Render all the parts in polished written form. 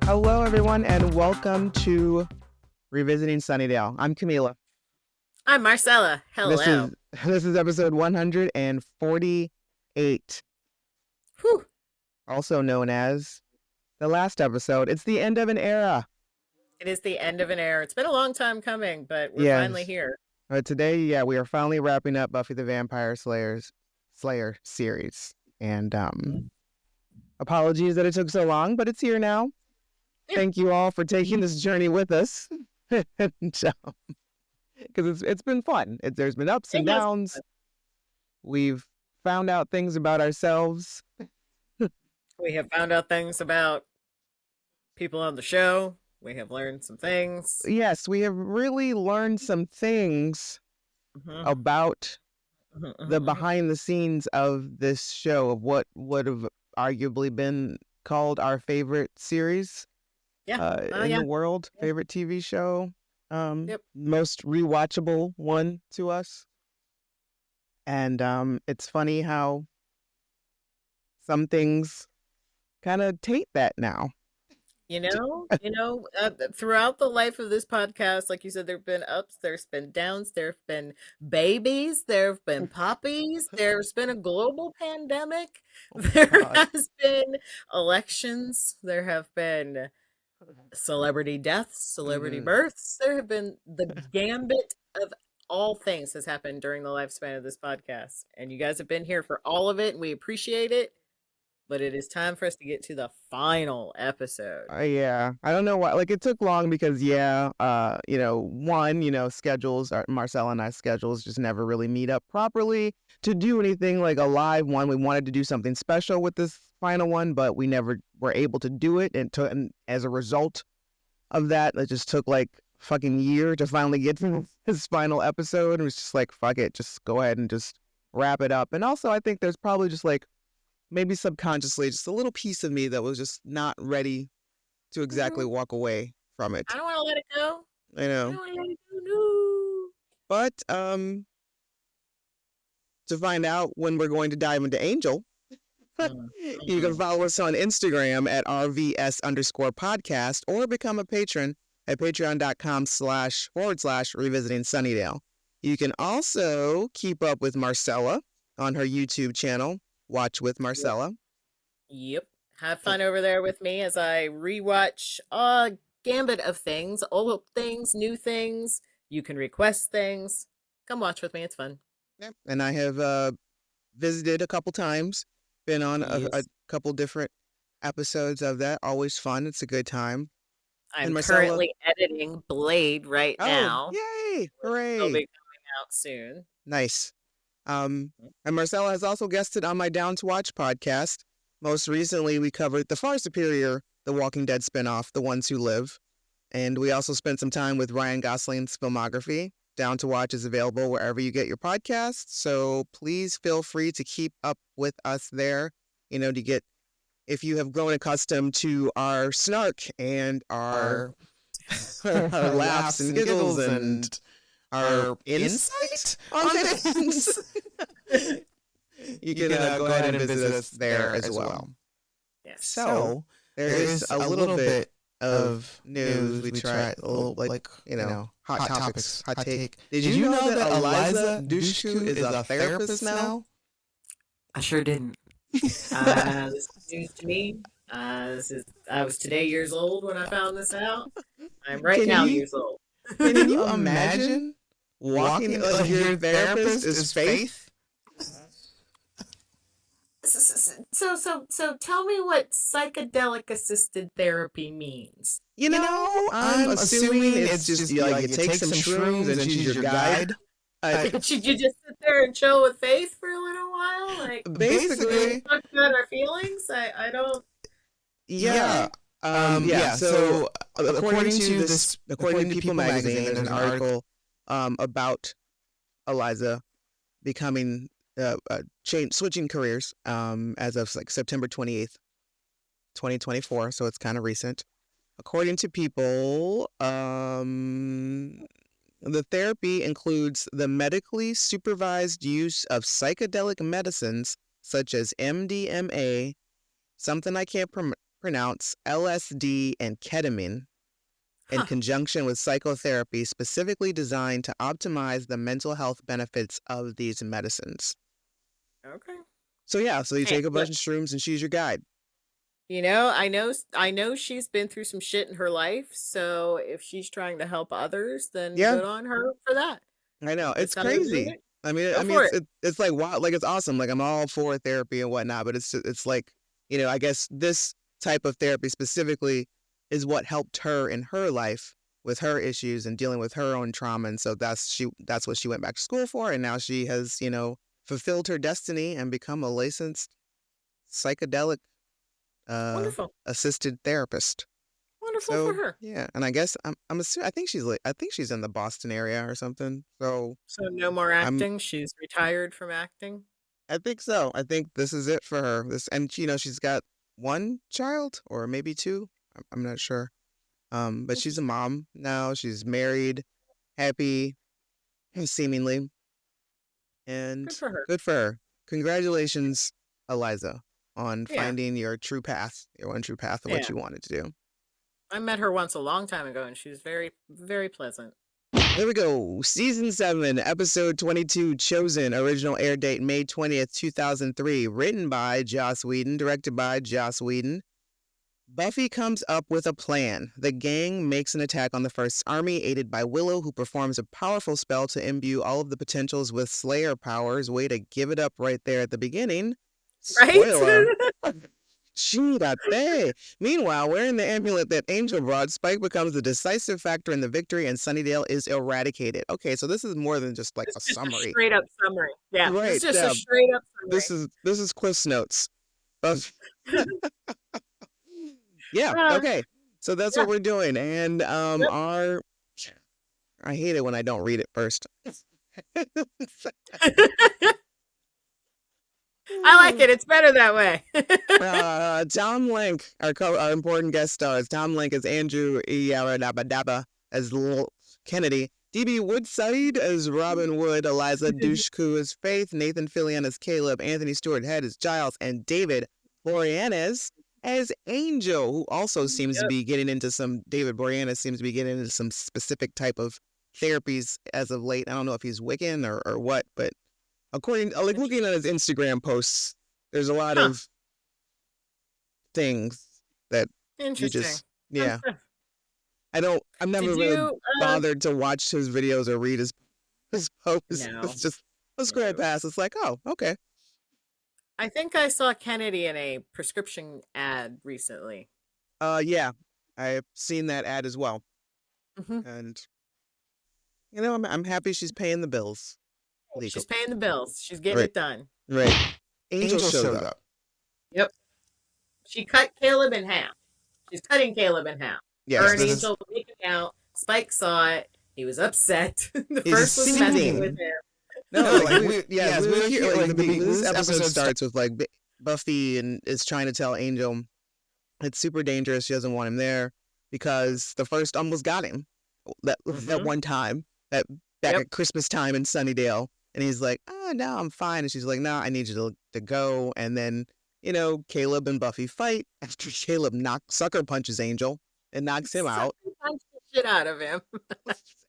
Hello, everyone, and welcome to Revisiting Sunnydale. I'm Kahmeela. I'm Marcella. Hello. This is episode 148. Whew. Also known as the last episode. It's the end of an era. It is the end of an era. It's been a long time coming, but we're finally here. Today, we are finally wrapping up Buffy the Vampire Slayer series. And apologies that it took so long, but it's here now. Yeah. Thank you all for taking this journey with us. Because it's been fun. There's been ups and downs. We've found out things about ourselves. We have found out things about people on the show. We have learned some things. Yes, we have really learned some things about the behind the scenes of this show, of what would have arguably been called our favorite series in the world, favorite TV show, most rewatchable one to us. And it's funny how some things kind of taint that now. Throughout the life of this podcast, like you said, there have been ups, there's been downs, there have been babies, there have been puppies, there's been a global pandemic, has been elections, there have been celebrity deaths, celebrity births, there have been the gambit of all things has happened during the lifespan of this podcast. And you guys have been here for all of it, and we appreciate it. But it is time for us to get to the final episode. I don't know why. Like, it took long because, schedules, Marcella and I's schedules just never really meet up properly to do anything like a live one. We wanted to do something special with this final one, but we never were able to do it. And as a result of that, it just took like fucking year to finally get to this final episode. It was just like, fuck it, just go ahead and just wrap it up. And also, I think there's probably just like, maybe subconsciously, just a little piece of me that was just not ready to exactly walk away from it. I don't want to let it go. I know. I don't want to let it go, no. But to find out when we're going to dive into Angel, you can follow us on Instagram at RVS_podcast or become a patron at patreon.com//revisiting Sunnydale. You can also keep up with Marcella on her YouTube channel, Watch with Marcella. Yep. Have fun over there with me as I rewatch a gambit of things, old things, new things. You can request things. Come watch with me. It's fun. Yeah. And I have visited a couple times, been on a couple different episodes of that. Always fun. It's a good time. I'm currently editing Blade now. Yay! Hooray! It'll be coming out soon. Nice. And Marcella has also guested on my Down to Watch podcast. Most recently, we covered the far superior The Walking Dead spinoff, The Ones Who Live. And we also spent some time with Ryan Gosling's filmography. Down to Watch is available wherever you get your podcasts. So please feel free to keep up with us there, to get, if you have grown accustomed to our snark and our laughs and giggles and our insight on things. You can go ahead and visit us there as well. Yes. So there is a little bit of news. We tried a little hot topics, hot take. Did you know that Eliza Dushku is a therapist now? I sure didn't. This is news to me. I was today years old when I found this out. I'm years old. Can you imagine walking your therapist is Faith? So tell me what psychedelic assisted therapy means. I'm assuming it's just you take some shrooms and she's your guide. Should you just sit there and chill with Faith for a little while? Like, basically, talk about our feelings. I don't. Yeah. So according to People Magazine, there's an article about Eliza becoming switching careers as of like September 28th, 2024. So it's kind of recent. According to People, the therapy includes the medically supervised use of psychedelic medicines such as MDMA, something I can't pronounce LSD and ketamine in conjunction with psychotherapy specifically designed to optimize the mental health benefits of these medicines. Okay. So you Hey, take a bunch look, of shrooms and she's your guide. I know she's been through some shit in her life, so if she's trying to help others, then Yeah, good on her for that. I know. That's It's how they're doing crazy. it. I Go mean, for it. it's like wow, like it's awesome. Like I'm all for therapy and whatnot, but it's like I guess this type of therapy specifically is what helped her in her life with her issues and dealing with her own trauma, and so that's what she went back to school for, and now she has fulfilled her destiny and become a licensed psychedelic Wonderful. assisted therapist. Wonderful for So her. yeah, and I guess I'm assuming I think she's in the Boston area or something. So So no more I'm acting. She's retired from acting. I think so. I think this is it for her. This and she's got one child or maybe two. I'm not sure. But she's a Interesting. mom now. She's married, happy, seemingly, and Good for her. good for her. Congratulations, Eliza, on Yeah. finding your true path, your one true path of what Yeah. you wanted to do. I met her once a long time ago, and she was very, very pleasant. There we go. Season 7, Episode 22, Chosen. Original air date May 20th, 2003. Written by Joss Whedon. Directed by Joss Whedon. Buffy comes up with a plan. The gang makes an attack on the First Army, aided by Willow, who performs a powerful spell to imbue all of the potentials with Slayer powers. Way to give it up right there at the beginning. Right? Spoiler. Chirate. Meanwhile, wearing the amulet that Angel brought, Spike becomes the decisive factor in the victory and Sunnydale is eradicated. Okay, so this is more than just like It's a just a summary. straight up summary. Yeah, this is Right. just a straight up This is Cliff's Notes. summary. Yeah, Uh, okay. So that's yeah. what we're doing. And Yep. I hate it when I don't read it first. I like it. It's better that way. Tom Link, our important guest stars. Tom Link as Andrew Iyarabadaba as Lil Kennedy. D.B. Woodside as Robin Wood. Eliza Dushku as Faith. Nathan Fillion as Caleb. Anthony Stewart Head as Giles. And David Boreanaz as Angel, who also seems to Yep. be getting into some, David Boreanaz seems to be getting into some specific type of therapies as of late. I don't know if he's Wiccan or what, but according, like looking at his Instagram posts, there's a lot Huh. of things that you Interesting. just, yeah. I've never Did really you? bothered to watch his videos or read his posts. No. It's just, let's go right past. It's like, oh, okay. I think I saw Kennedy in a prescription ad recently. Yeah, I've seen that ad as well. Mm-hmm. And, I'm happy she's paying the bills. Legal. She's paying the bills. She's getting Right. it done. Right. Angel showed up. Yep. She cut Caleb in half. She's cutting Caleb in half. Yes, Her and this is, Angel making out. Spike saw it. He was upset. The He's first was messing seething. with him. no, like, we hear, like, this episode starts with, like, Buffy and is trying to tell Angel it's super dangerous. She doesn't want him there because the first almost got him that one time, that back Yep. at Christmas time in Sunnydale. And he's like, oh, no, I'm fine. And she's like, no, I need you to go. And then, Caleb and Buffy fight after Caleb sucker punches Angel and knocks him out. Punch the shit out of him.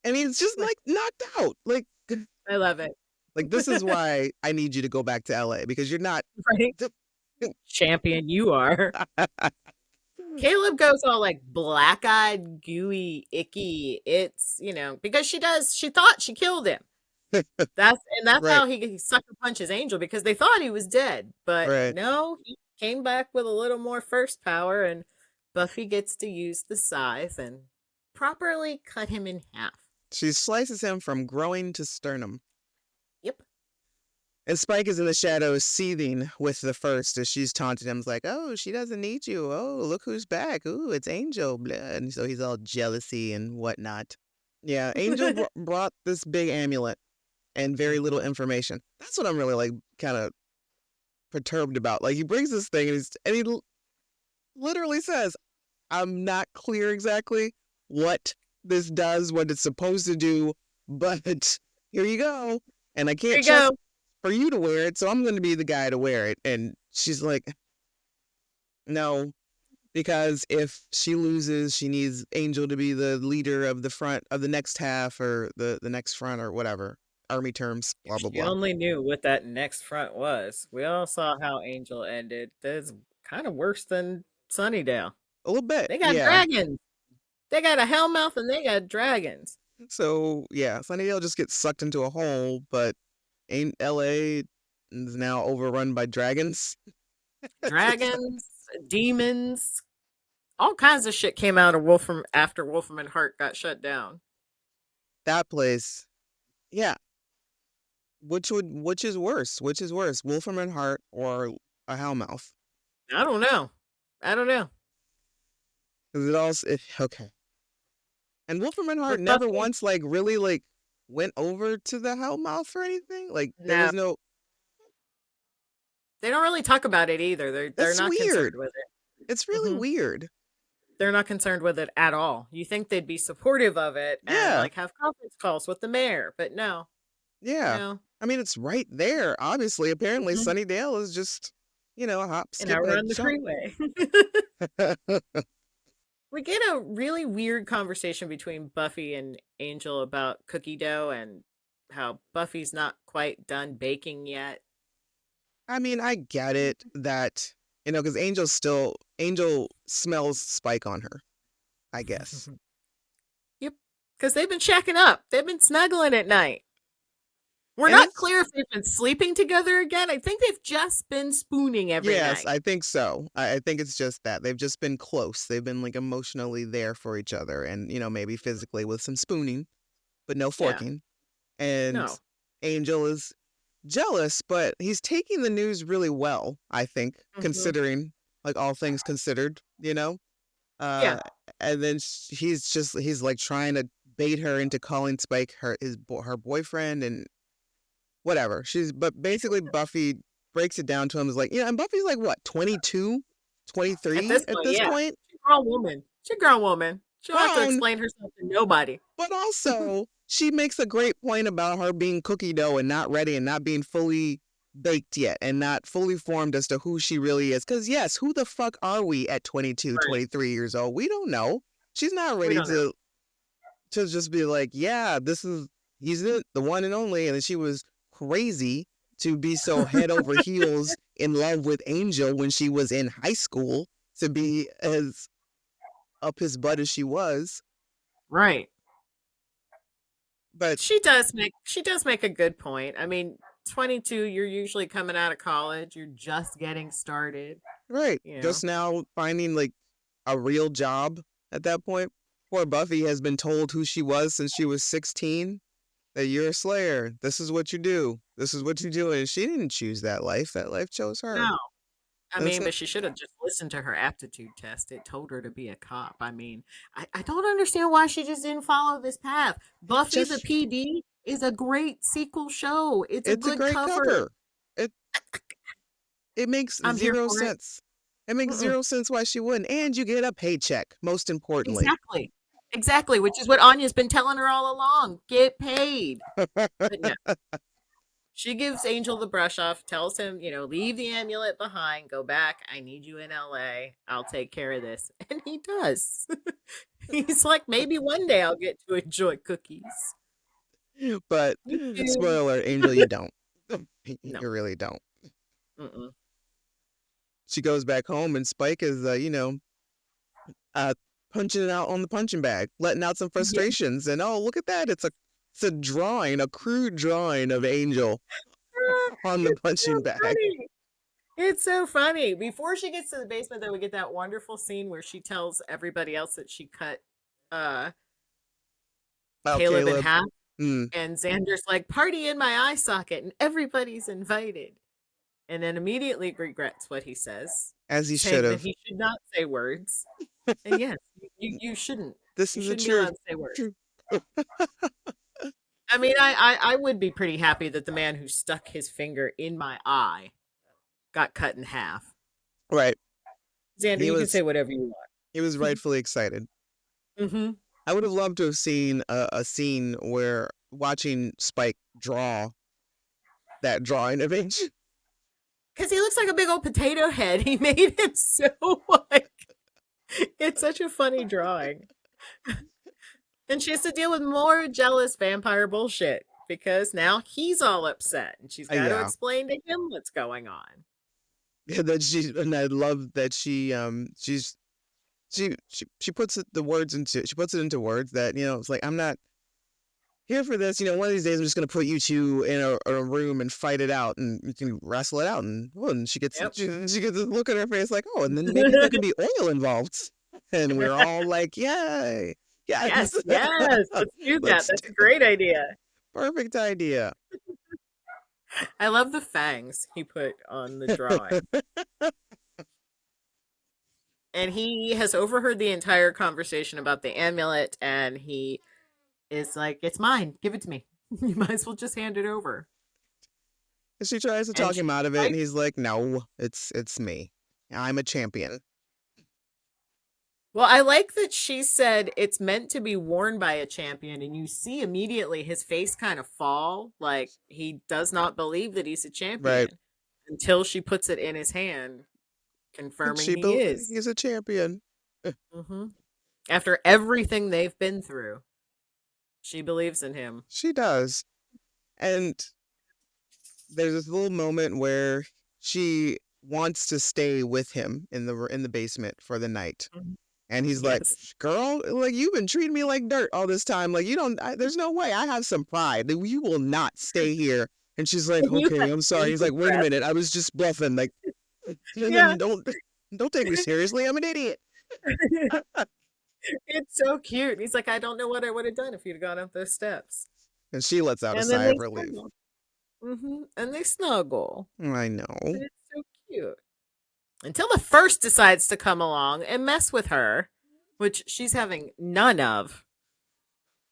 And he's just like knocked out. Like, I love it. like this is why I need you to go back to LA because you're not Right? Champion you are. Caleb goes all like black-eyed, gooey, icky. It's, because she thought she killed him. That's Right. how he sucker punches Angel because they thought he was dead. But Right. no, he came back with a little more first power and Buffy gets to use the scythe and properly cut him in half. She slices him from groin to sternum. Yep. And Spike is in the shadows, seething with the first as she's taunting him. It's like, oh, she doesn't need you. Oh, look who's back. Ooh, it's Angel. Blah. And so he's all jealousy and whatnot. Yeah, Angel brought this big amulet and very little information. That's what I'm really like kind of perturbed about. Like he brings this thing and he literally says, I'm not clear exactly what this does, what it's supposed to do, but here you go. And I can't trust for you to wear it, so I'm going to be the guy to wear it. And she's like, no, because if she loses, she needs Angel to be the leader of the front of the next half or the next front or whatever. Army terms, If blah blah she blah. only knew what that next front was. We all saw how Angel ended. That's kind of worse than Sunnydale. A little bit, They got yeah. dragons. They got a Hellmouth and they got dragons. So yeah, Sunnydale just gets sucked into a hole, but ain't LA is now overrun by dragons. Dragons, demons, all kinds of shit came out of Wolfram after Wolfram and Hart got shut down. That place, yeah. Which is worse? Which is worse, Wolfram and Hart or a Hellmouth? I don't know. I don't know. Because it all okay. And Wolfram and Hart But never Buffy, once like really like went over to the Hellmouth or anything. Like there no, was no. they don't really talk about it either. They're That's not concerned weird. with It's it. really weird. They're not concerned with it at all. You think they'd be supportive of it and Yeah, like have conference calls with the mayor, but no, yeah. no. I mean, it's right there. Obviously, apparently, Mhm. Sunnydale is just a hop, An skip, hour and a on the jump. freeway. We get a really weird conversation between Buffy and Angel about cookie dough and how Buffy's not quite done baking yet. I mean, I get it that because Angel smells Spike on her. I guess, Yep, because they've been checking up. They've been snuggling at night. We're and not it's clear if they've been sleeping together again. I think they've just been spooning every yes, night. I think so. I think it's just that they've just been close. They've been like emotionally there for each other, and maybe physically with some spooning, but no Yeah, forking. And no. Angel is jealous, but he's taking the news really well, I think, Hmm. considering like all things considered, Yeah, Uh, and then he's like trying to bait her into calling Spike her boyfriend and whatever. But basically Buffy breaks it down to him is like, and Buffy's like what, 22, at 23 this at point, this yeah. point? She's a grown woman. She's a grown woman. She don't have to Grown. explain herself to nobody. But also, she makes a great point about her being cookie dough and not ready and not being fully baked yet and not fully formed as to who she really is. Because, yes, who the fuck are we at 22, Right. 23 years old? We don't know. She's not We ready don't know. to just be like, yeah, he's it, the one and only. And then she was crazy to be so head over heels in love with Angel when she was in high school to be as up his butt as she was. Right. But She does make a good point. I mean, 22, you're usually coming out of college, you're just getting started, right. you know. Just now finding like a real job at that point. Poor Buffy has been told who she was since she was 16. That you're a Slayer. This is what you do. This is what you do. And she didn't choose that life. That life chose her. No. I And mean, but she should have just listened to her aptitude test. It told her to be a cop. I mean, I don't understand why she just didn't follow this path. Buffy the just PD is a great sequel show. It's a it's a good great cover. cover. It it makes I'm here zero for it. sense. It makes Mm-mm. zero sense why she wouldn't. And you get a paycheck, most importantly. Exactly. Exactly, which is what Anya's been telling her all along. Get paid. But no, she gives Angel the brush off, tells him, leave the amulet behind, go back. I need you in LA. I'll take care of this. And he does. He's like, maybe one day I'll get to enjoy cookies. But You do. spoiler, Angel, you don't. No. You really don't. Mm-mm. She goes back home and Spike is, uh, punching it out on the punching bag, letting out some Yeah. frustrations. And oh, look at that. It's a drawing, a crude drawing of Angel on the It's so punching bag. funny. It's so funny. Before she gets to the basement, though, we get that wonderful scene where she tells everybody else that she cut uh, Oh, Caleb in Caleb. half. Hmm. And Xander's like, party in my eye socket, and everybody's invited. And then immediately regrets what he says, As he should saying that have. he should not say words. And yes, you shouldn't. This You is the shouldn't be allowed truth. to say words. Truth. I mean, I would be pretty happy that the man who stuck his finger in my eye got cut in half. Right. Xander, He you can was say whatever you he was want. rightfully excited. Mm-hmm. I would have loved to have seen a scene where watching Spike draw that drawing of Angel. Because he looks like a big old potato head. He made him so like It's such a funny drawing. And she has to deal with more jealous vampire bullshit because now he's all upset and she's got to Yeah. explain to him what's going on. Yeah, that and I love that she puts the words into, she puts it into words that, it's like, I'm not here for this. One of these days I'm just gonna put you two in a room and fight it out, and you can wrestle it out. And she gets Yep. she gets a look on her face like, oh, and then maybe there can be oil involved, and we're all like, yay, yes, Yes, yes. Let's do that. let's That's do a great idea. perfect idea. I love the fangs he put on the drawing. And he has overheard the entire conversation about the amulet, and he is like, "It's mine. Give it to me. You might as well just hand it over." She tries to And talk she, him out of it, right? and he's like, no, it's me. I'm a champion. Well, I like that she said it's meant to be worn by a champion, and you see immediately his face kind of fall, like he does not believe that he's a Right. champion until she puts it in his hand, confirming he is. He's a champion. Hmm. After everything they've been through, she believes in him. She does. And there's this little moment where she wants to stay with him in the basement for the night. Mhm. And he's like, Yes. girl, like, you've been treating me like dirt all this time. Like, there's no way. I have some pride. Like, you will not stay here. And she's like, You okay, have I'm sorry. He's angel like, wait a breath. minute. I was just bluffing. Like, Yeah. don't take me seriously. I'm an idiot. It's so cute. He's like, I don't know what I would have done if you'd gone up those steps. And she lets out a And then sigh they of relief. snuggle. And they snuggle. I know. And it's so cute. Until the first decides to come along and mess with her, which she's having none of.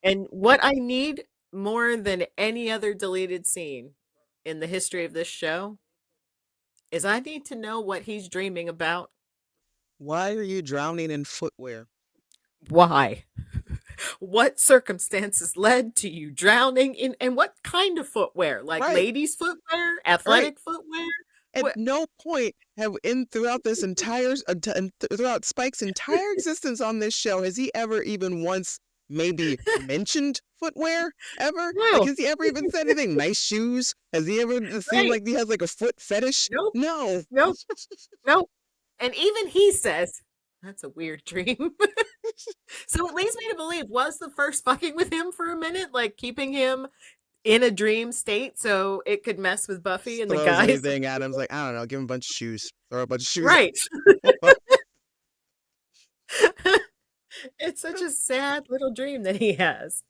And what I need more than any other deleted scene in the history of this show is I need to know what he's dreaming about. Why are you drowning in footwear? Why? What circumstances led to you drowning in, and what kind of footwear? Like Right. ladies' footwear, Right. athletic footwear? At What? no point throughout this entire throughout Spike's entire existence on this show has he ever even once maybe mentioned footwear ever. Like, No. has he ever even said anything? Nice shoes? Has he ever seemed Right. like he has like a foot fetish? Nope. No. Nope. Nope. And even he says, that's a weird dream. So it leads me to believe, was the first fucking with him for a minute, like keeping him in a dream state so it could mess with Buffy and the Throws guys? anything at him. Like, I don't know, give him a bunch of shoes. Throw a bunch of shoes. Right. It's such a sad little dream that he has.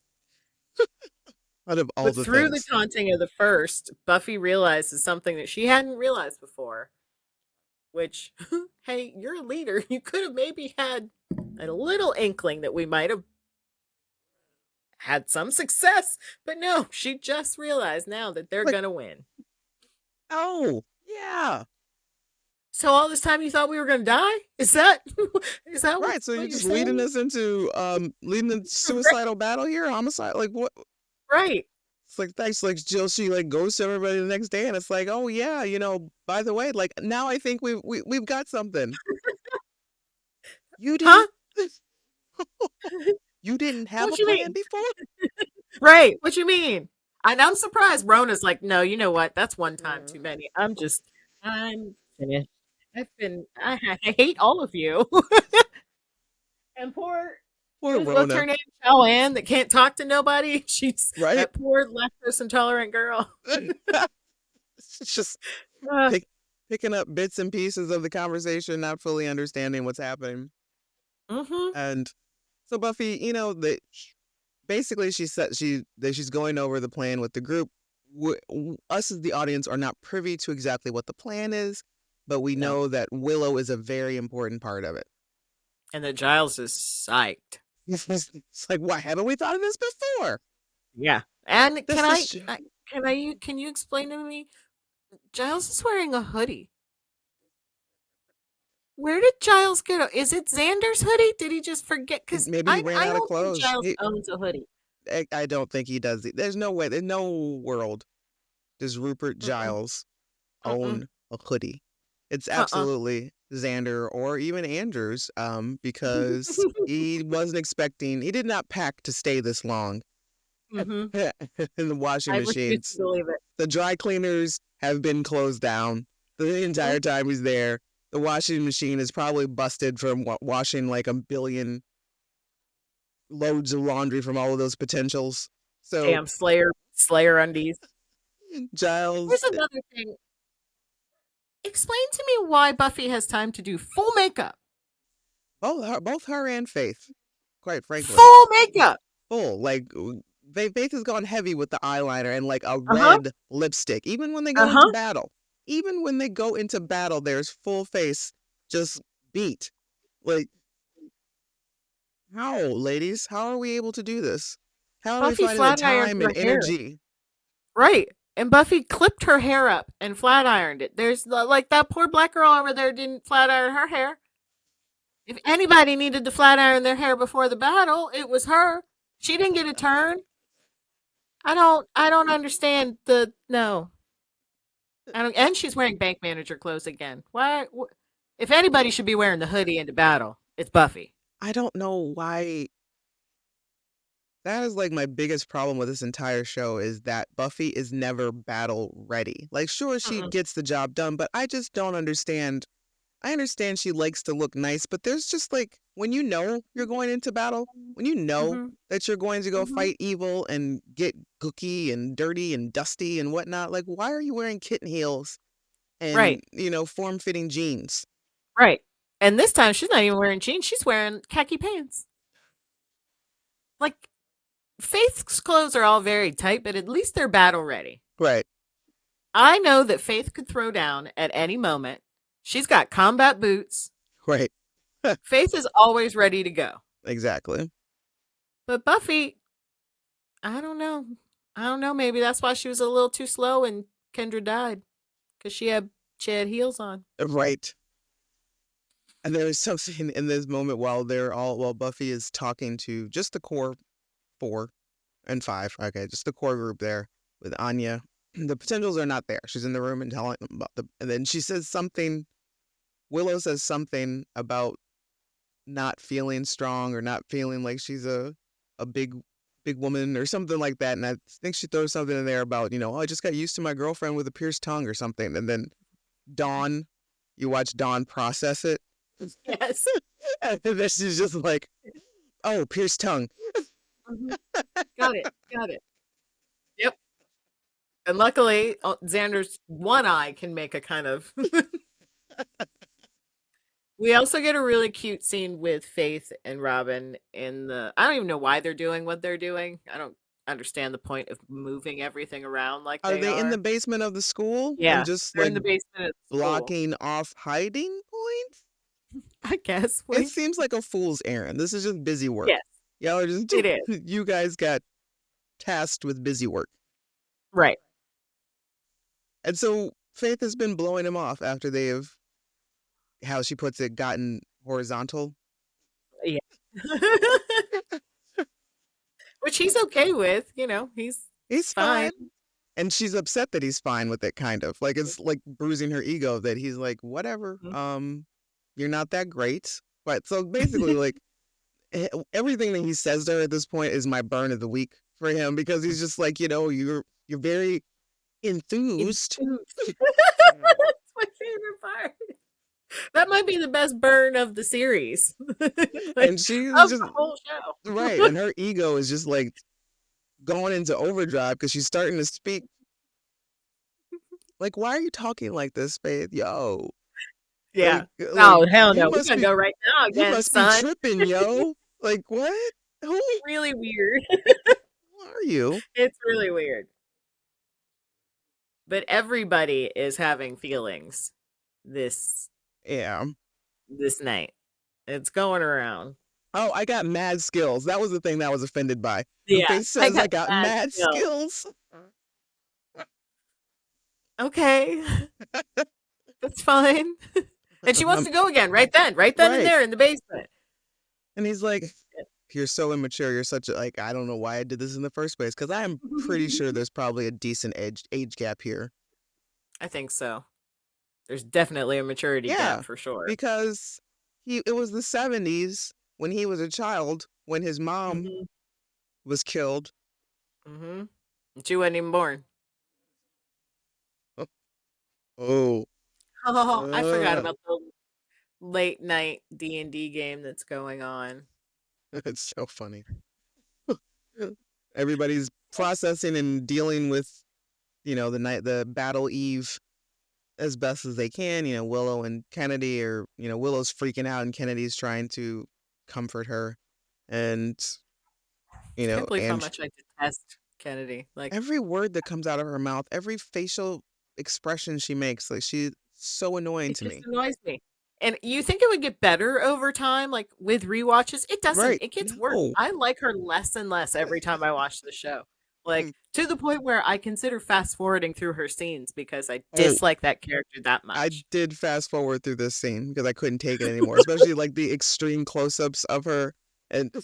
Out of all But the through things. the taunting of the first, Buffy realizes something that she hadn't realized before. Which, hey, you're a leader. You could have maybe had a little inkling that we might have had some success. But no, she just realized now that they're Like, going to win. oh, yeah. So all this time you thought we were going to die? Is that Right, so what you're you're just leading saying? us into leading the suicidal battle here, homicide. Like, what? Right. It's like, thanks. Like, Jill, she like goes to everybody the next day, and it's like, oh yeah, by the way, like, now I think we've got something. You Huh? didn't you didn't have What a you plan mean? before? Right. What you mean? And I'm surprised Rona's like, no, you know what? That's one time too many. I'm finished. I hate all of you. And Poor what's her Rona, name? Joanne that can't talk to nobody. She's right? that poor lactose intolerant girl. It's just Uh, picking up bits and pieces of the conversation, not fully understanding what's happening. mm-hmm. And so Buffy, that basically she said she's going over the plan with the group. Us as the audience are not privy to exactly what the plan is, but we No. know that Willow is a very important part of it. And that Giles is psyched. It's like, why haven't we thought of this before? Yeah. And This can you explain to me? Giles is wearing a hoodie. Where did Giles get a? Is it Xander's hoodie? Did he just forget? Because Maybe he ran I out of don't think clothes. Giles owns a hoodie. I don't think he does. There's no way. There's no world does Rupert Mm-mm. Giles own a hoodie. It's Uh-uh. absolutely Xander or even Andrews, because he wasn't expecting, he did not pack to stay this long Mhm. in the washing I refuse to machines. believe it. The dry cleaners have been closed down the entire time he's there. The washing machine is probably busted from washing like a billion loads of laundry from all of those potentials. So Damn Slayer undies. Here's Giles, another thing. Explain to me why Buffy has time to do full makeup. both her and Faith, quite frankly, Full makeup. full. Like Faith has gone heavy with the eyeliner and like a Uh-huh. red lipstick. Even when they go into Uh-huh. battle, there's full face, just beat. Like, how, ladies? How are we able to do this? How are we Buffy finding the flat ironed time and her hair. energy? Right. And Buffy clipped her hair up and flat ironed it. There's like that poor black girl over there didn't flat iron her hair. If anybody needed to flat iron their hair before the battle, it was her. She didn't get a turn. I don't understand the no. I don't and she's wearing bank manager clothes again. Why if anybody should be wearing the hoodie into battle, it's Buffy. I don't know why. That is like my biggest problem with this entire show is that Buffy is never battle ready. Like, sure, she Mm-mm. gets the job done, but I just don't understand. I understand she likes to look nice, but there's just like when you know you're going into battle, when you know Mhm. that you're going to go Mhm. fight evil and get gooky and dirty and dusty and whatnot, like why are you wearing kitten heels and Right. form-fitting jeans? Right. And this time she's not even wearing jeans, she's wearing khaki pants. Like Faith's clothes are all very tight, but at least they're battle ready. Right, I know that Faith could throw down at any moment. She's got combat boots. right, Faith is always ready to go. exactly. But Buffy, I don't know. I don't know. Maybe that's why she was a little too slow and Kendra died because she had heels on. Right. And there is something in this moment while Buffy is talking to just the core 4 and 5. Okay, just the core group there with Anya. The potentials are not there. She's in the room and telling them about and then she says something. Willow says something about not feeling strong or not feeling like she's a big woman or something like that. And I think she throws something in there about oh, I just got used to my girlfriend with a pierced tongue or something. And then Dawn, you watch Dawn process it. Yes. And then she's just like, oh, pierced tongue. Mhm. Got it. Got it. Yep. And luckily, Xander's one eye can make a kind of. We also get a really cute scene with Faith and Robin in the. I don't even know why they're doing what they're doing. I don't understand the point of moving everything around like Are they they in the are. basement of the school and Yeah, just they're like in the basement of the school. blocking off hiding points? I guess. It Wait. seems like a fool's errand. This is just busy work. Yes, Y'all are just, it is. you guys got tasked with busy work. Right. And so Faith has been blowing him off after they have, how she puts it, gotten horizontal. Yeah. Which he's okay with. He's He's fine. fine. And she's upset that he's fine with it, kind of. Like, it's like bruising her ego that he's like, whatever, Mhm. you're not that great. But so basically, like, everything that he says to her at this point is my burn of the week for him because he's just like, you're very enthused. That's my favorite part. That might be the best burn of the series. Like, And she's of just the whole show. right. And her ego is just like going into overdrive because she's starting to speak. Like, why are you talking like this, Faith? Yo. Yeah. Like Oh, hell no. We're gonna go right now you again, must be son. tripping, yo. Like what? Who Really weird. are you? It's really weird. But everybody is having feelings this Yeah. this night. It's going around. Oh, I got mad skills. That was the thing that I was offended by. When Yeah. Faith I says I got got mad mad skills. skills. Okay. That's fine. And she wants to go again right then and Right. there in the basement. And he's like, you're so immature. You're such a, like, I don't know why I did this in the first place. Because I'm pretty sure there's probably a decent age gap here. I think so. There's definitely a maturity Yeah, gap for sure. because it was the 70s when he was a child, when his mom Mhm. was killed. Mhm. And she wasn't even born. Oh, Oh, I forgot uh, about the late night D&D game that's going on. it's so funny. Everybody's processing and dealing with, the battle eve as best as they can. Willow and Kennedy, or Willow's freaking out and Kennedy's trying to comfort her, and Can't believe how and much I detest Kennedy. Like, every word that comes out of her mouth, every facial expression she makes, like, she's so annoying it to just me. annoys me. And you think it would get better over time, like with rewatches? It doesn't. Right? It gets worse. No. I like her less and less every time I watch the show. Like to the point where I consider fast forwarding through her scenes because I Oh, dislike that character that I much. did fast forward through this scene because I couldn't take it anymore, especially like the extreme close-ups of her. And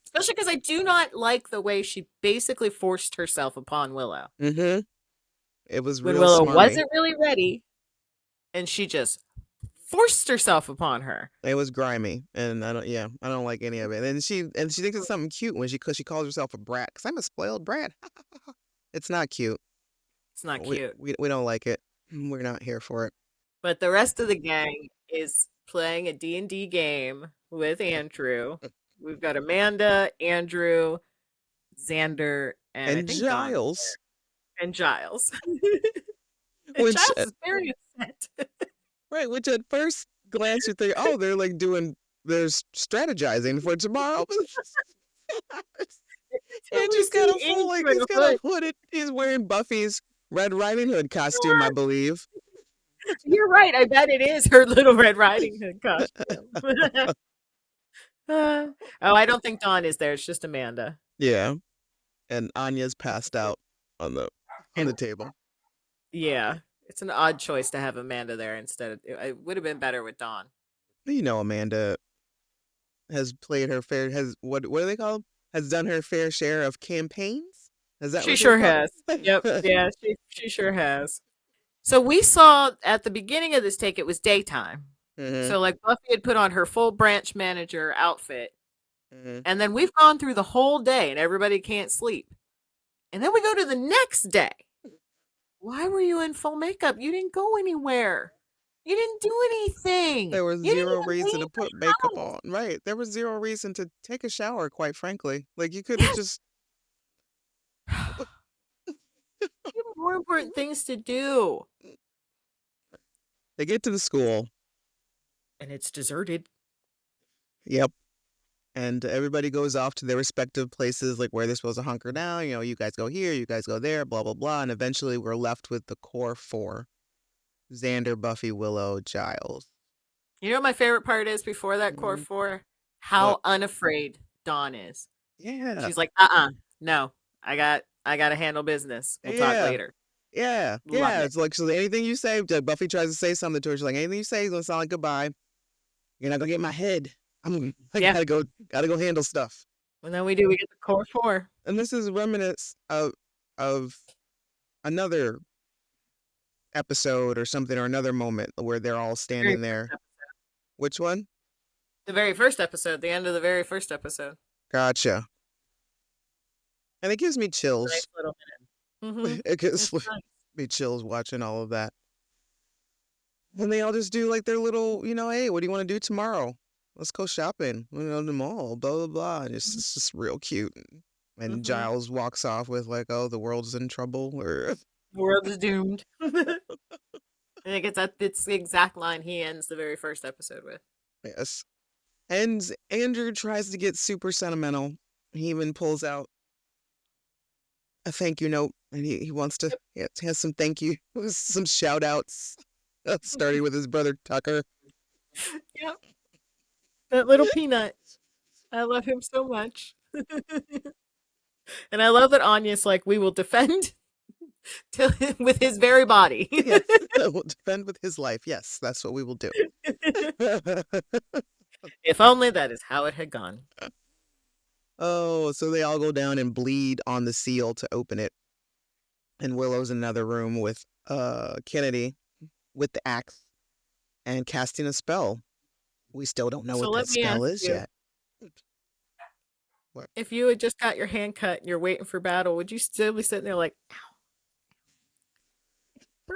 Especially because I do not like the way she basically forced herself upon Willow. mm-hmm, it was When real Willow smarmy. wasn't really ready and she just forced herself upon her. It was grimy, and I don't like any of it. And she thinks it's something cute when she calls herself a brat, because I'm a spoiled brat. It's not cute. It's not We, cute. we don't like it. We're not here for it. But the rest of the gang is playing a D&D game with Andrew. We've got Amanda, Andrew, Xander, and I And think Dawn is Giles, there. And Giles. And which Giles is very upset. right, which at first glance you think, oh, they're like they're strategizing for tomorrow. Until we Andrew's got a see full, like, Andrew in he's a got a hood. hooded, he's wearing Buffy's Red Riding Hood costume, I believe. You're right. I bet it is her little Red Riding Hood costume. Oh, I don't think Dawn is there. It's just Amanda. Yeah, and Anya's passed out on the And table. yeah, it's an odd choice to have Amanda there instead of. It would have been better with Dawn. Amanda has played her fair, has, what do they call them? Has done her fair share of campaigns? Is that She what they're sure called? has. Yep. Yeah, she sure has. So we saw at the beginning of this take it was daytime. Mm-hmm. So like Buffy had put on her full branch manager outfit, Mm-hmm. and then we've gone through the whole day and everybody can't sleep. And then we go to the next day. Why were you in full makeup? You didn't go anywhere. You didn't do anything. There was You didn't zero even reason to leave put the makeup house. on. Right. There was zero reason to take a shower, quite frankly. Like, you could have Yes. just. You have more important things to do. They get to the school. And it's deserted. Yep. And everybody goes off to their respective places, like where they're supposed to hunker down. You guys go here, you guys go there, blah, blah, blah. And eventually we're left with the core four: Xander, Buffy, Willow, Giles. You know what my favorite part is before that core Mhm. four? What? How unafraid Dawn is. Yeah. She's like, no, I got to handle business. We'll talk Yeah. later. Yeah. Love Yeah. it. It's like, so anything you say, Buffy tries to say something to her. She's like, anything you say is going to sound like goodbye. You're not going to get my head. I Yeah. gotta go handle stuff. And then we get the core four. And this is remnants of another episode or something, or another moment where they're all Very standing first there. episode. Which one? The very first episode, the end of the very first episode. Gotcha. And it gives me Nice chills. little minute. It gives It's nice. me chills watching all of that. And they all just do like their little, hey, what do you want to do tomorrow? Let's go shopping. We go to the mall, blah, blah, blah. And it's just real cute. And Mm-hmm. Giles walks off with like, oh, the world's in trouble. Or The world is doomed. I think it's the exact line he ends the very first episode with. yes. And Andrew tries to get super sentimental. He even pulls out a thank you note, and he wants to, he has some thank you, some shout outs, starting with his brother Tucker. Yep. That little peanut. I love him so much. And I love that Anya's like, we will defend till with his very body. Yes, will defend with his life. Yes, that's what we will do. If only that is how it had gone. Oh, so they all go down and bleed on the seal to open it. And Willow's in another room with Kennedy. with the axe and casting a spell. We still don't know So what that let me spell ask is you, yet. What? if you had just got your hand cut and you're waiting for battle, would you still be sitting there like, That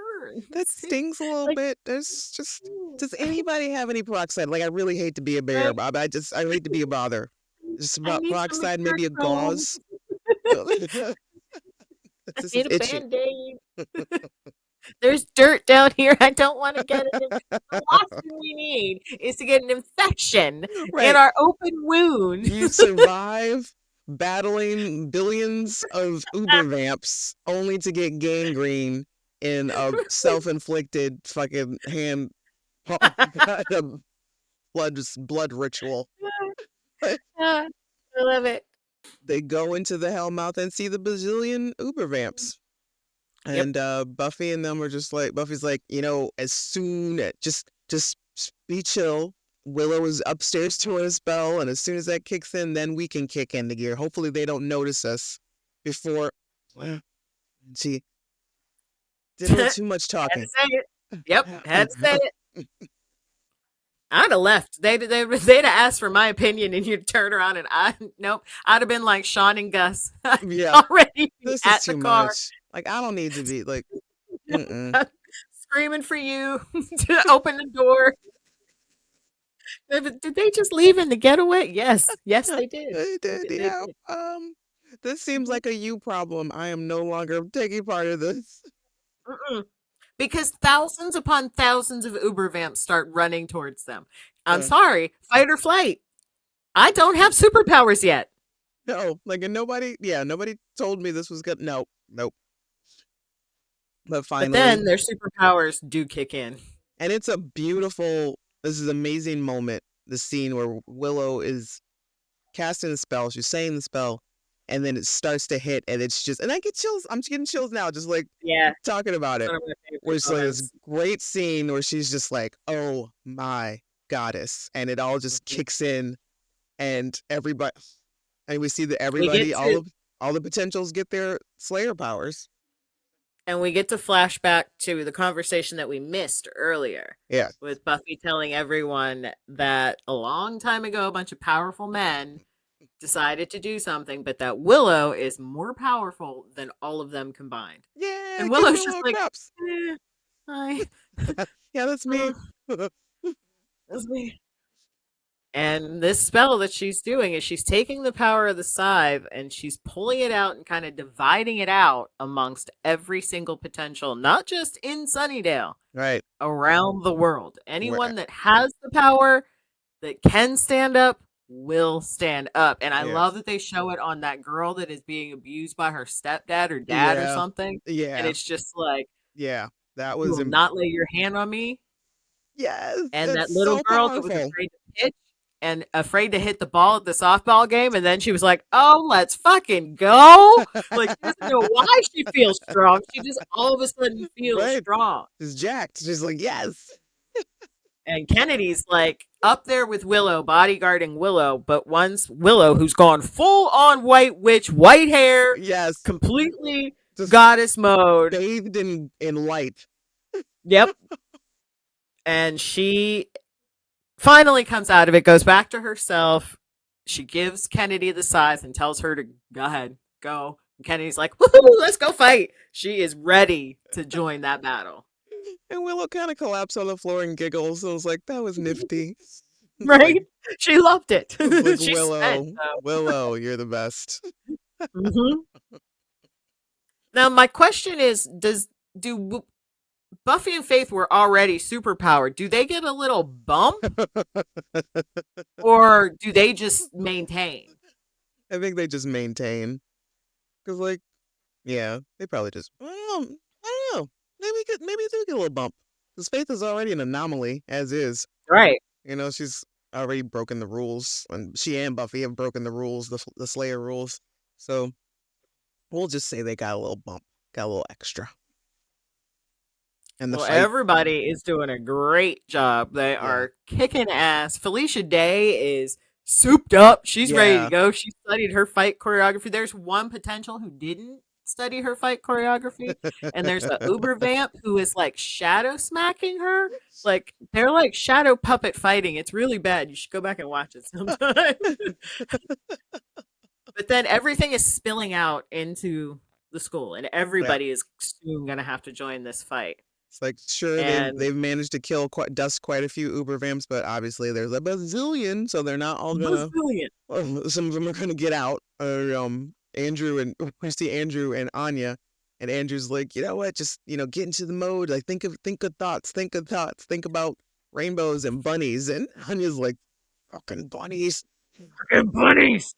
burns? stings a little Like, bit. There's just. ooh, Does anybody have any peroxide? Like, I really hate to be a bear, right? Bob. I hate to be a bother. Just I about need some peroxide, maybe a Chrome. gauze. I This is need a itchy. band-aid. There's dirt down here. I don't want to get it. The last thing we need is to get an infection in Right. our open wound. You survive battling billions of uber vamps only to get gangrene in a self-inflicted fucking hand blood ritual. I love it. They go into the Hellmouth and see the bazillion uber vamps. Yep. And Buffy and them are just like, Buffy's like, as soon just be chill. Willow is upstairs doing a spell, and as soon as that kicks in, then we can kick into gear. Hopefully they don't notice us before. Well, she did a little too much Had to talking. say it. Yep, had to say it. I'd have left. They'd have asked for my opinion, and you'd turn around and nope. I'd have been like Sean and Gus. Yeah, Already this is at the too car, much. Like, I don't need to be like, mm-mm. screaming for you to open the door. Did they just leave in the getaway? Yes, yes, they did. They They did, did. They yeah. did. This seems Mhm. like a you problem. I am no longer taking part of this. Mm-mm. Because thousands upon thousands of Uber vamps start running towards them. I'm Uh, sorry, fight or flight. I don't have superpowers yet. no, like, and nobody told me this was good. No, nope. But But finally, then their superpowers do kick in. and it's a beautiful, this is an amazing moment. The scene where Willow is casting the spell, she's saying the spell, and then it starts to hit, and it's just, and I get chills. I'm getting chills now, just like Yeah, talking about it. one of my Where favorite it's like this moments. great scene where she's just like, "Oh my goddess," and it all just Mhm. kicks in, and everybody, and we see that We get everybody, to all the potentials get their Slayer powers. and we get to flashback to the conversation that we missed earlier Yeah, with Buffy telling everyone that a long time ago a bunch of powerful men decided to do something, but that Willow is more powerful than all of them combined. yeah, And give Willow's just Willow like, props. eh, hi, Yeah, that's me. that's me. And this spell that she's doing is she's taking the power of the scythe and she's pulling it out and kind of dividing it out amongst every single potential, not just in Sunnydale, Right. around the world. Where? Anyone that has the power that can stand up will stand up. And I Yeah. love that they show it on that girl that is being abused by her stepdad or dad or Yeah. something. And Yeah. it's just like, Yeah. That you was will not lay your hand on me. yes. And that That's little so girl that was powerful. afraid to pitch and afraid to hit the ball at the softball game, and then she was like, "Oh, let's fucking go!" Like she doesn't know why she feels strong. She just all of a sudden feels Right. strong. She's jacked. She's like, yes. And Kennedy's like up there with Willow, bodyguarding Willow, but once Willow, who's gone full on white witch, white hair, Yes. completely Just goddess mode. bathed in light. Yep. And she finally comes out of it, goes back to herself. She gives Kennedy the scythe and tells her to go ahead, go. And Kennedy's like, woohoo, let's go fight. She is ready to join that battle. And Willow kind of collapsed on the floor and giggles. I was like, that was nifty. It's Right? like, She loved it. it's like She spent. Willow, you're the best. Mhm. Now, my question is, do Buffy and Faith were already superpowered? Do they get a little bump, or do they just maintain? I think they just maintain. Because, like, yeah, they probably just, I don't know. Maybe they get a little bump. Because Faith is already an anomaly, as is. Right. She's already broken the rules. And she and Buffy have broken the rules, the Slayer rules. So we'll just say they got a little bump, got a little extra. And the Well, fight, everybody is doing a great job. They yeah. are kicking ass. Felicia Day is souped up. She's ready to Yeah. go. She studied her fight choreography. There's one potential who didn't. study her fight choreography. And there's a Uber vamp who is like shadow smacking her. Like they're like shadow puppet fighting. It's really bad. You should go back and watch it sometime. But then everything is spilling out into the school, and Yeah. everybody is soon gonna have to join this fight. It's like, sure, And they've managed to dust quite a few Uber vamps, but obviously there's a bazillion, so they're not all gonna. Bazillion. Well, some of them are gonna get out. Or Andrew and we see Andrew and Anya, and Andrew's like, you know what, just get into the mode. Like think of thoughts, think of thoughts, think about rainbows and bunnies. And Anya's like, fucking bunnies, fucking bunnies.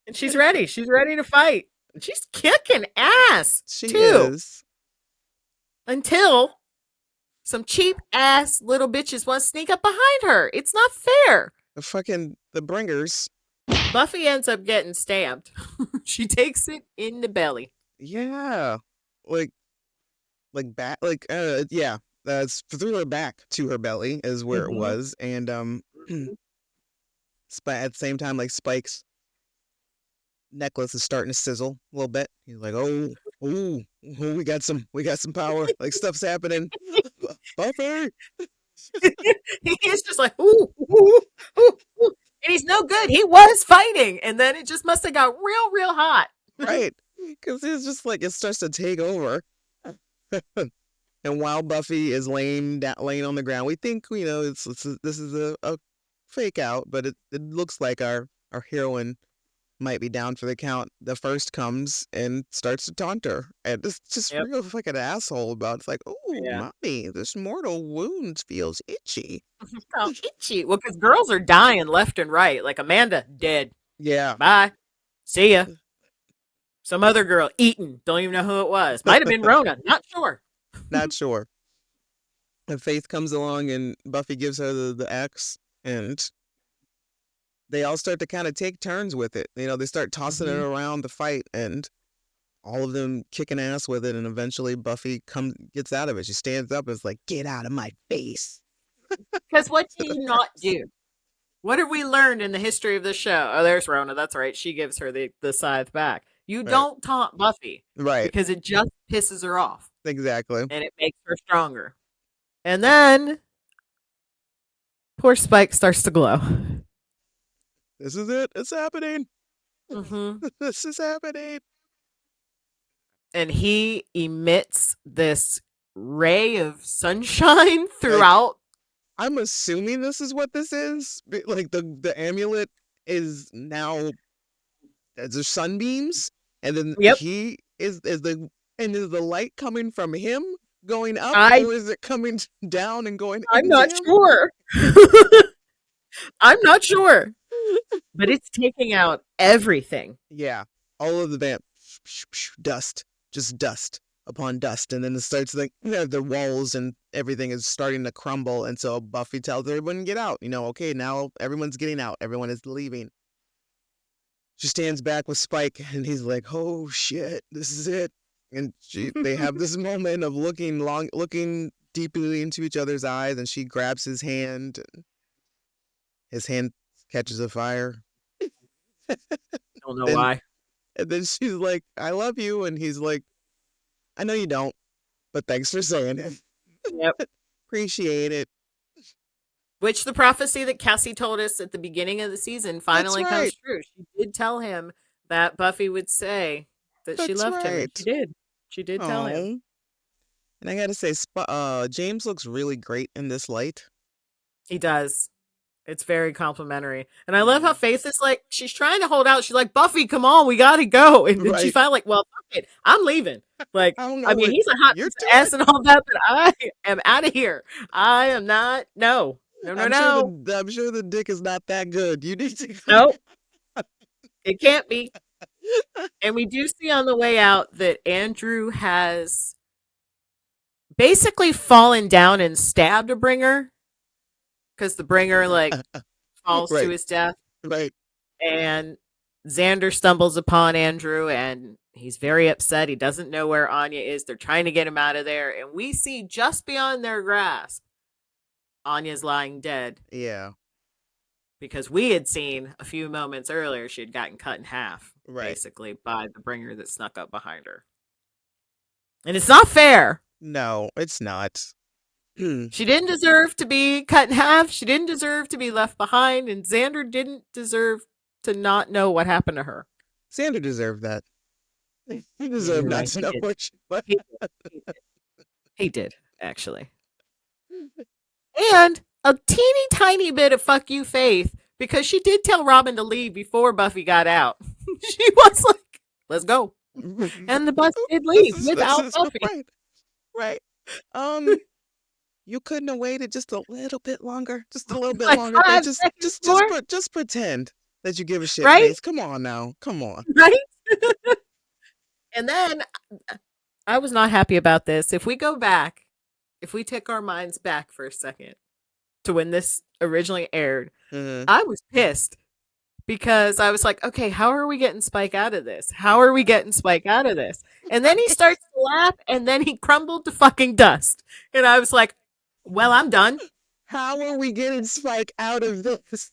And she's ready. She's ready to fight. And she's kicking ass she too. is. Until some cheap ass little bitches want to sneak up behind her. It's not fair. The bringers. Buffy ends up getting stabbed. She takes it in the belly. Yeah, like back, yeah. That's through her back to her belly is where it was, and but at the same time, like Spike's necklace is starting to sizzle a little bit. He's like, oh, we got some power. Like stuff's happening. Buffy. He's just like, ooh, ooh, ooh, ooh. And he's no good. He was fighting, and then it just must have got real hot. Right, because he's just like, it starts to take over. And while Buffy is laying on the ground, we think this is a fake out, but it looks like our heroine might be down for the count. The first comes and starts to taunt her, and it's just real like an asshole about. It's like, oh, mommy, this mortal wound feels itchy. Oh, itchy. Well, because girls are dying left and right. Like Amanda, dead. Yeah. Bye. See ya. Some other girl eaten. Don't even know who it was. Might have been Rona. Not sure. Not sure. And Faith comes along, and Buffy gives her the axe, and they all start to kind of take turns with it. They start tossing it around the fight, and all of them kicking ass with it. And eventually Buffy gets out of it. She stands up and is like, get out of my face. Because what do you not do? What have we learned in the history of this show? Oh, there's Rona. That's right. She gives her the scythe back. You don't taunt Buffy. Right. Because it just pisses her off. Exactly. And it makes her stronger. And then poor Spike starts to glow. This is it. It's happening. This is happening. And he emits this ray of sunshine throughout. I'm assuming this is what this is. Like the amulet is now there's sunbeams, and then he is the light coming from him going up, or is it coming down and going? I'm not sure. I'm not sure. But it's taking out everything. Yeah, all of the vamp dust, just dust upon dust, and then it starts like the walls and everything is starting to crumble, and so Buffy tells everyone to get out. Okay, now everyone's getting out. Everyone is leaving. She stands back with Spike, and he's like, "Oh shit, this is it." And they have this moment of looking deeply into each other's eyes, and she grabs his hand. And his hand catches a fire. Don't know why. And then she's like, "I love you," and he's like, "I know you don't, but thanks for saying it." Yep. Appreciate it. Which the prophecy that Cassie told us at the beginning of the season finally comes true. She did tell him that Buffy would say that she loved him. And she did. She did tell him. And I gotta say, James looks really great in this light. He does. It's very complimentary. And I love how Faith is like, she's trying to hold out. She's like, Buffy, come on, we gotta go. And then she's finally like, well, fuck it, I'm leaving. Like, I mean, he's a hot piece of ass and all that, but I am out of here. I am not, no. I'm sure the dick is not that good. You need to go. Nope. It can't be. And we do see on the way out that Andrew has basically fallen down and stabbed a bringer. Because the bringer, like, falls to his death. Right. And Xander stumbles upon Andrew, and he's very upset. He doesn't know where Anya is. They're trying to get him out of there. And we see just beyond their grasp, Anya's lying dead. Yeah. because we had seen a few moments earlier she had gotten cut in half, Right. basically, by the bringer that snuck up behind her. And it's not fair. No, it's not. She didn't deserve to be cut in half. She didn't deserve to be left behind. And Xander didn't deserve to not know what happened to her. Xander deserved that. He deserved not to know what she was. He did, actually. And a teeny tiny bit of fuck you, Faith, because she did tell Robin to leave before Buffy got out. She was like, let's go. And the bus did leave without Buffy. Right. You couldn't have waited just a little bit longer. Just a little bit longer. Just pretend that you give a shit, right? Face. Come on now. Come on. Right? And then I was not happy about this. If we go back, if we take our minds back for a second to when this originally aired, I was pissed because I was like, okay, how are we getting Spike out of this? How are we getting Spike out of this? And then he starts to laugh and then he crumbled to fucking dust. And I was like, well, I'm done. How are we getting Spike out of this?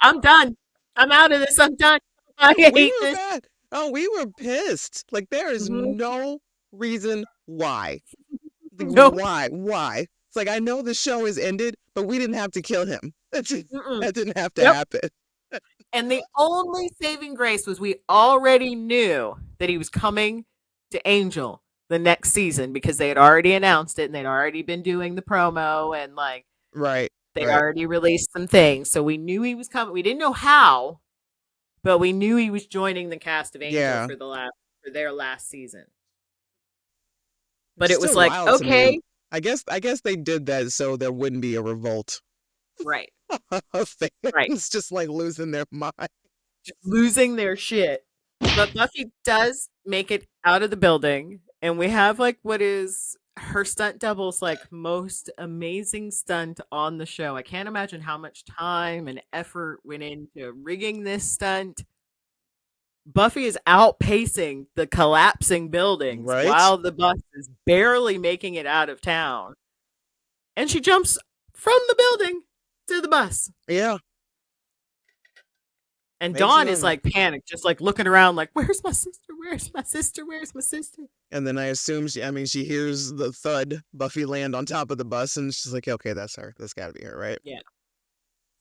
I'm done. I'm out of this. I'm done. I hate this. Bad. Oh, we were pissed. Like, there is no reason why. Like, Nope. Why? It's like, I know the show is ended, but we didn't have to kill him. That didn't have to happen. And the only saving grace was we already knew that he was coming to Angel the next season because they had already announced it and they'd already been doing the promo and like they already released some things. So we knew he was coming. We didn't know how, but we knew he was joining the cast of Angel for their last season. But it was like, okay. I guess they did that so there wouldn't be a revolt. Right. Of fans just like losing their mind. Just losing their shit. But Buffy does make it out of the building, and we have like what is her stunt double's like most amazing stunt on the show. I can't imagine how much time and effort went into rigging this stunt. Buffy is outpacing the collapsing buildings while the bus is barely making it out of town. And she jumps from the building to the bus. Yeah. And Dawn is like panicked, just like looking around like, where's my sister? Where's my sister? Where's my sister? And then I assume she hears the thud Buffy land on top of the bus and she's like, okay, that's her. That's gotta be her, right? Yeah.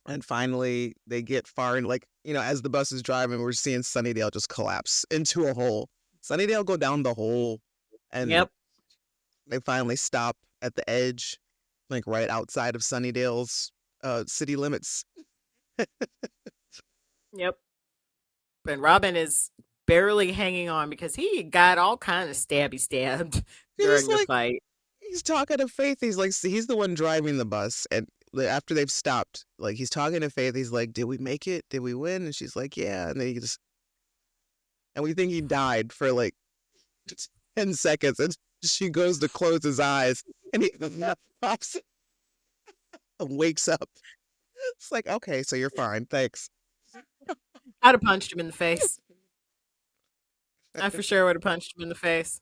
And finally they get far and like, as the bus is driving, we're seeing Sunnydale just collapse into a hole. Sunnydale go down the hole and they finally stop at the edge, like right outside of Sunnydale's city limits. Yep. And Robin is barely hanging on because he got all kind of stabbed during the fight. He's talking to Faith. He's like, he's the one driving the bus. And after they've stopped, like he's talking to Faith. He's like, did we make it? Did we win? And she's like, yeah. And then and we think he died for like 10 seconds. And she goes to close his eyes and he pops and wakes up. It's like, okay, so you're fine. Thanks. I'd have punched him in the face. I for sure would have punched him in the face.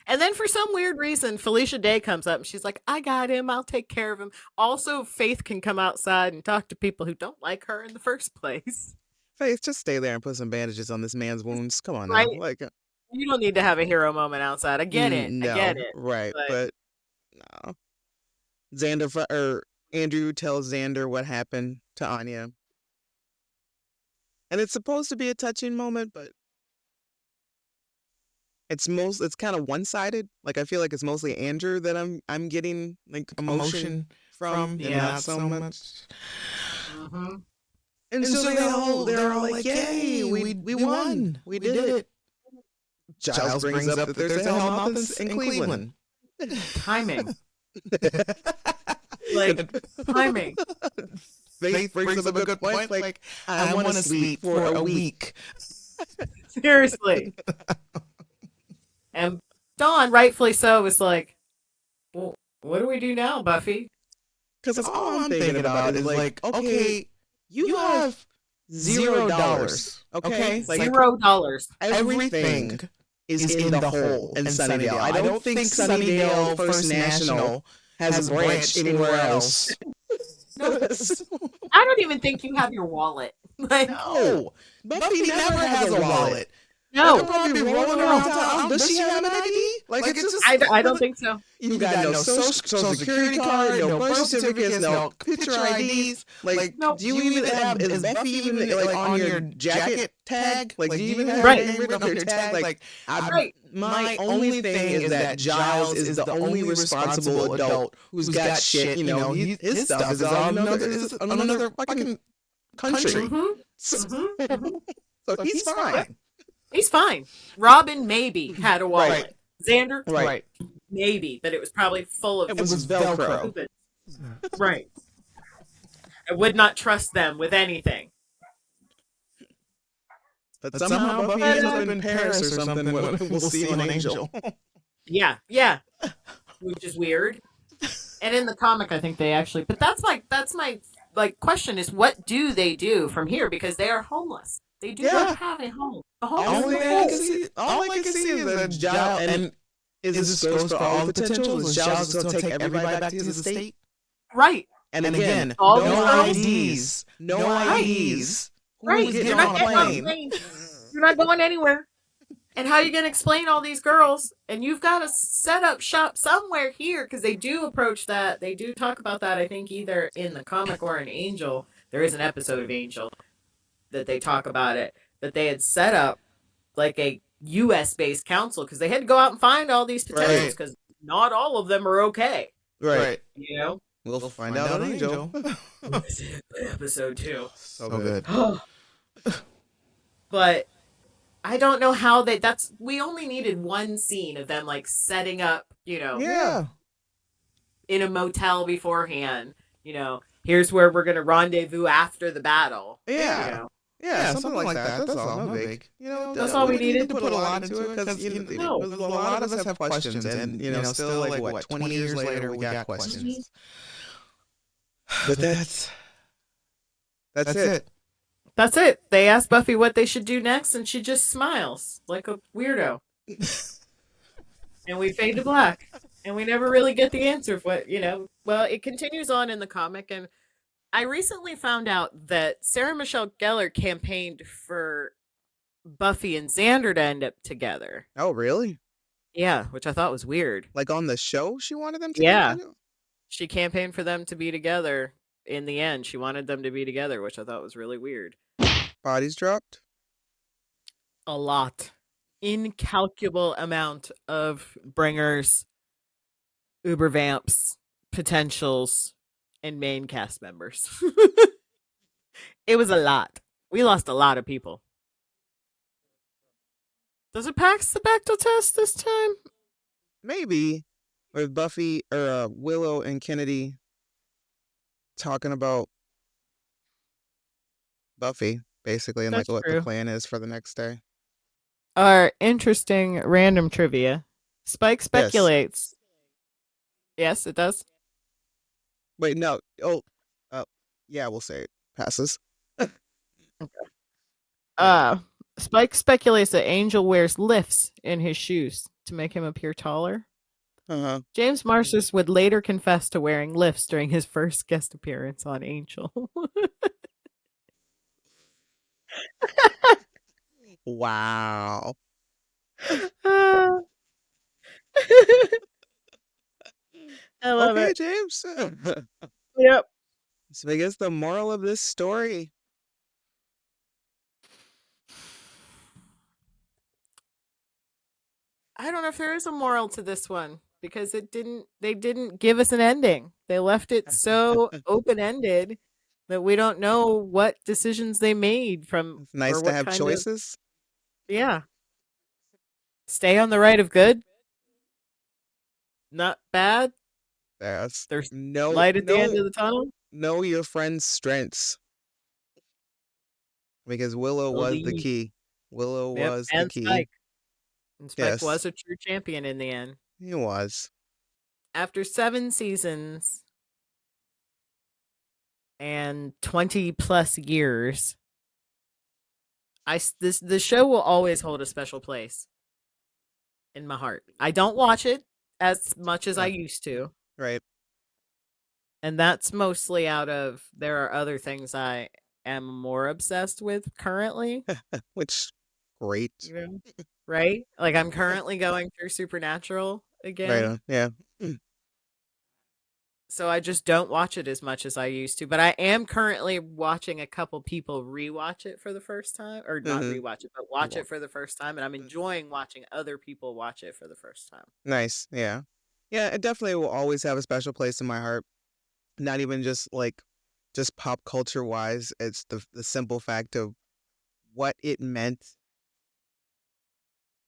And then for some weird reason, Felicia Day comes up and she's like, I got him. I'll take care of him. Also, Faith can come outside and talk to people who don't like her in the first place. Faith, just stay there and put some bandages on this man's wounds. Come on now. Like, you don't need to have a hero moment outside. I get it. No, I get it. Right. But no. Andrew tells Xander what happened to Anya. And it's supposed to be a touching moment, but it's kind of one-sided. Like I feel like it's mostly Andrew that I'm getting like emotion from, and not so much. Mm-hmm. And so they're all like, "Yay, we won, we did it." Giles brings up that there's a Hellmouth in Cleveland. Timing. Like timing. Faith brings up a good point. Like, I want to sleep for a week. Seriously. And Dawn, rightfully so, was like, well, what do we do now, Buffy? Because that's all I'm thinking about is like, okay, you have $0. Okay? Like, $0. Everything is in the hole in Sunnydale. I don't think Sunnydale First National has a branch anywhere else. No, I don't even think you have your wallet. Like, No, Buffy never has a wallet. no. She'll probably be rolling around town. Does she have an ID? Like it's just. I don't think so. You got no social security card, no birth certificates, no picture IDs. Like, No. do you even have? Is Buffy even like on your jacket tag? Like, do you even have Right. your name written on your tag? Like, Right. my only thing is that Giles is the only responsible adult who's got shit. You know, his stuff is on another fucking country. Mhm. So he's fine. He's fine. Robin maybe had a wallet. Right. Xander, Right. maybe, but it was probably full of It was Velcro. stupid. Right. I would not trust them with anything. But somehow Buffy ends up in Paris or something. We'll see an angel. Yeah, which is weird. And in the comic, I think they actually. But that's my question is, what do they do from here? Because they are homeless. They do not have a home. A home All is I can see is that Giles, and is this goes for all the potential? Is Giles going to take everybody back to his estate? Right. And again, all no the IDs. No IDs. Right. You're You're not getting on a plane. You're not going anywhere. And how are you going to explain all these girls? And you've got to set up shop somewhere here, because they do approach that. They do talk about that, I think, either in the comic or in Angel. There is an episode of Angel that they talk about it, that they had set up like a U.S.-based council, because they had to go out and find all these potentials, because not all of them are okay. Right. You know? We'll find out on Angel. Episode 2. So good. But I don't know how we only needed one scene of them like setting up, Yeah. in a motel beforehand, here's where we're going to rendezvous after the battle. Yeah. Yeah, something like that. That's all. No big. That's all we needed to put a lot into it, because a lot of us have questions, and still like what 20 years later we got questions. But that's it. That's it. They asked Buffy what they should do next, and she just smiles like a weirdo. And we fade to black, and we never really get the answer of what. Well, it continues on in the comic, and I recently found out that Sarah Michelle Gellar campaigned for Buffy and Xander to end up together. Oh, really? Yeah, which I thought was weird. Like on the show, she wanted them to. Yeah, she campaigned for them to be together. In the end, she wanted them to be together, which I thought was really weird. Bodies dropped? A lot. Incalculable amount of bringers, uber vamps, potentials, and main cast members. It was a lot. We lost a lot of people. Does it pass the Bechdel test this time? Maybe. With Buffy or Willow and Kennedy talking about Buffy, basically, and That's like what true. the plan is for the next day. Our interesting random trivia. Spike speculates. Yes, it does. Wait, no. Oh, yeah, we'll say it passes. Spike speculates that Angel wears lifts in his shoes to make him appear taller. Uh-huh. James Marsters would later confess to wearing lifts during his first guest appearance on Angel. Wow. I love Okay, it. James. Yep. So I guess the moral of this story. I don't know if there is a moral to this one, because they didn't give us an ending. They left it so open-ended that we don't know what decisions they made from. It's nice to have choices. Yeah. Stay on the right of good. Not bad. Yes. There's light at the end of the tunnel. Know your friend's strengths. Because Willow was the key. Willow was the key. Spike. And Spike was a true champion in the end. He was. After 7 seasons and 20 plus years, the show will always hold a special place in my heart. I don't watch it as much as I used to. Right. And that's mostly out of there are other things I am more obsessed with currently, Which great. you know, right? Like I'm currently going through Supernatural Right again. on. Yeah. Mm. So I just don't watch it as much as I used to, but I am currently watching a couple people rewatch it for the first time, or not Mm-hmm. rewatch it, but watch it for the first time, and I'm enjoying watching other people watch it for the first time. Nice. Yeah. Yeah, it definitely will always have a special place in my heart. Not even just like just pop culture wise. It's the simple fact of what it meant,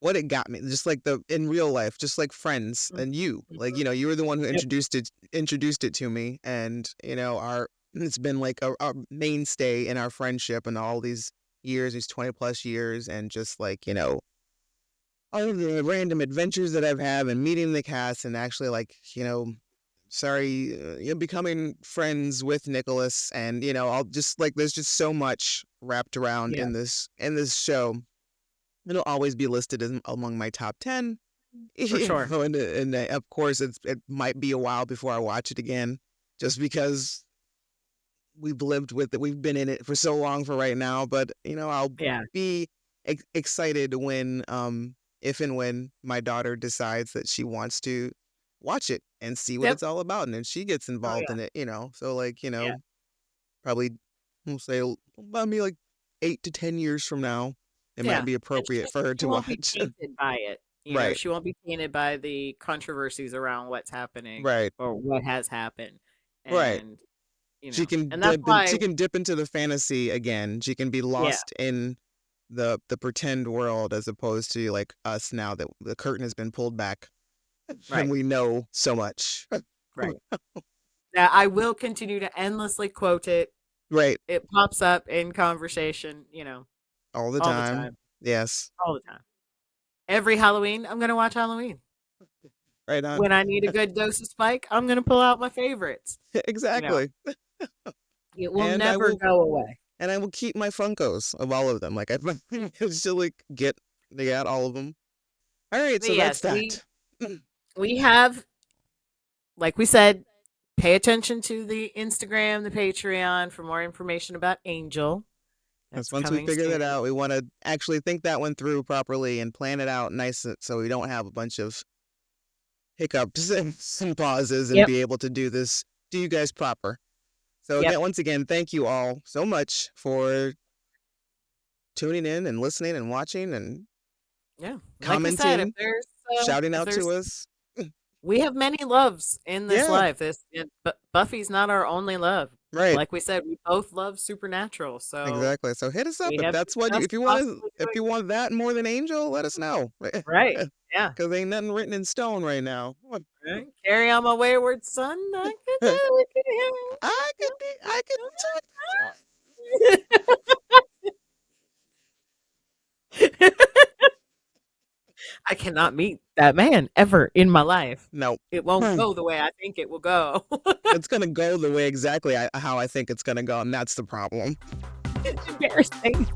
what it got me. Just like the in real life, just like Friends Mhm, and you. Like, mhm. you were the one who Yep. introduced it to me, and our it's been like a mainstay in our friendship and all these years, these 20 plus years, and just like, all of the random adventures that I've had and meeting the cast and actually like, becoming friends with Nicholas, and I'll just like there's just so much wrapped around Yeah, in this show. It'll always be listed as among my top 10. for sure. And of course it might be a while before I watch it again, just because we've lived with it, we've been in it for so long for right now. But I'll Yeah. be excited when if and when my daughter decides that she wants to watch it and see what Yep. it's all about, and then she gets Oh involved yeah. in it. So like, Yeah. probably we'll say about me like 8 to 10 years from now, it might Yeah. be And appropriate for her she to won't be watch. tainted by it. Right. She won't be tainted by the controversies around what's happening Right. or what has happened. Right. And She can and that's why dip into the fantasy again. She can be yeah, lost in the pretend world, as opposed to like us now that the curtain has been pulled back and right, we know so much. right. Now I will continue to endlessly quote it. Right. It pops up in conversation, All the all the time. time. Yes. All the time. Every Halloween, I'm gonna watch Halloween. Right on. When I need a good dose of Spike, I'm gonna pull out my favorites. You know, Exactly. it will And I never will go away. and I will keep my Funkos of all of them. Like I still like get all of them. All right, But so that's yes, that. we have, like we said, pay attention to the Instagram, the Patreon for more information about Angel. Because That's once we coming figure that soon. out, we want to actually think that one through properly and plan it out nice, so we don't have a bunch of hiccups and some pauses, and Yep. be able to do you guys proper. So Yep. again, once again, thank you all so much for tuning in and listening and watching and Yeah. Like we said, commenting, shouting if out to there's us. we have many loves in this Yeah, life. But Buffy's not our only love. right. Like we said, we both love Supernatural, so Exactly. So hit us up we if have that's what discussed possibly if doing you want that more than Angel, let us know. right. Yeah. Because ain't nothing written in stone right now. Right. Carry on my wayward son. I could I do it. I could talk. I cannot meet that man ever in my life. No. It won't Hmm. go the way I think it will go. It's gonna go the way exactly how I think it's gonna go, and that's the problem. It's embarrassing.